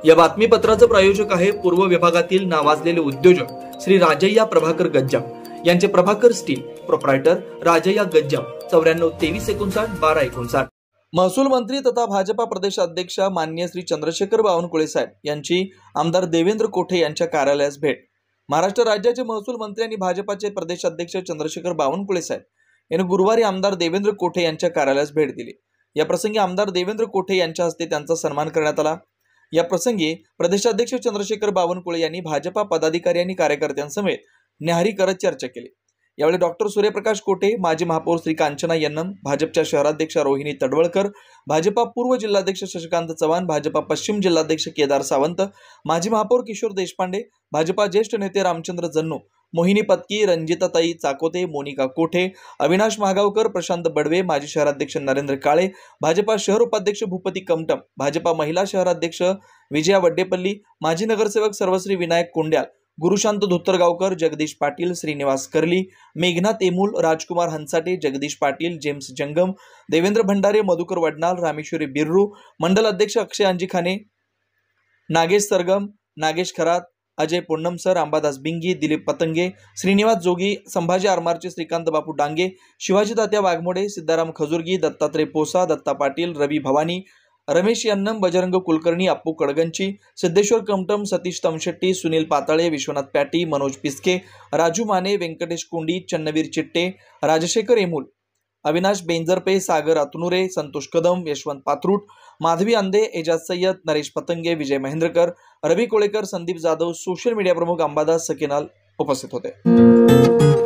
या बातमीपत्राचे प्रायोजक आहे पूर्व विभागातील नावाजलेले उद्योजक श्री राजय्या प्रभाकर गज्जाम यांचे प्रभाकर स्टील, प्रोप्रायटर राजय्या गज्जाम, 94 53 59 12 59। महसूल मंत्री तथा भाजपा प्रदेश अध्यक्ष माननीय श्री चंद्रशेखर बावनकुळे साहेब यांची आमदार देवेंद्र कोठे यांच्या कार्यालयास भेट। महाराष्ट्र राज्याचे महसूल मंत्री आणि भाजपाचे प्रदेश अध्यक्ष चंद्रशेखर बावनकुळे साहेब यांनी गुरुवारी आमदार देवेंद्र कोठे यांच्या कार्यालयास भेट दिली। या प्रसंगी आमदार देवेंद्र कोठे यांच्या हस्ते त्यांचा सन्मान करण्यात आला। या प्रसंगी प्रदेशाध्यक्ष चंद्रशेखर बावनकुळे यांनी भाजपा पदाधिकारी आणि कार्यकर्त्यांसमेत न्याहारी करत चर्चा केली। यावेळी डॉक्टर सूर्यप्रकाश कोठे, माजी महापौर श्री कांचना यन्नम, भाजपच्या शहराध्यक्ष रोहिणी तडवळकर, भाजपा पूर्व जिल्हाध्यक्ष शशिकांत चव्हाण, भाजपा पश्चिम जिल्हाध्यक्ष केदार सावंत, माजी महापौर किशोर देशपांडे, भाजपा ज्येष्ठ नेते रामचंद्र जन्नू, मोहिनी पत्की, रंजिताताई चाकोते, मोनिका कोठे, अविनाश महागावकर, प्रशांत बडवे, माजी शहराध्यक्ष नरेंद्र काळे, भाजपा शहर उपाध्यक्ष भूपती कमटम, भाजपा महिला शहराध्यक्ष विजया वड्डेपल्ली, माजी नगरसेवक सर्वश्री विनायक कोंड्याल, गुरुशांत धोत्तरगावकर, जगदीश पाटील, श्रीनिवास करली, मेघनाथ एमूल, राजकुमार हंसाटे, जगदीश पाटील, जेम्स जंगम, देवेंद्र भंडारे, मधुकर वडनाल, रामेश्वरी बिर्रू, मंडल अध्यक्ष अक्षय अंजिखाने, नागेश सरगम, नागेश खरात, अजय पुन्नमसर, अंबादास बिंगी, दिलीप पतंगे, श्रीनिवास जोगी, संभाजी आरमारचे श्रीकांत बापू डांगे, शिवाजी तात्या वाघमोडे, सिद्धाराम खजुर्गी, दत्तात्रय पोसा, दत्ता पाटील, रवी भवानी, रमेश यन्नम, बजरंग कुलकर्णी, अप्पू कडगंची, सिद्धेश्वर कमटम, सतीश तमशेट्टी, सुनील पाताळे, विश्वनाथ पॅटी, मनोज पिस्के, राजू माने, व्यंकटेश कोंडी, चन्नवीर चिट्टे, राजशेखर एमूल, अविनाश बेंजरपे, सागर अतनुरे, संतोष कदम, यशवंत पात्रूट, माधवी अंदे, एजाज सय्यद, नरेश पतंगे, विजय महेंद्रकर, रवी कोळेकर, संदीप जाधव, सोशल मीडिया प्रमुख अंबादास सकेनाल उपस्थित होते।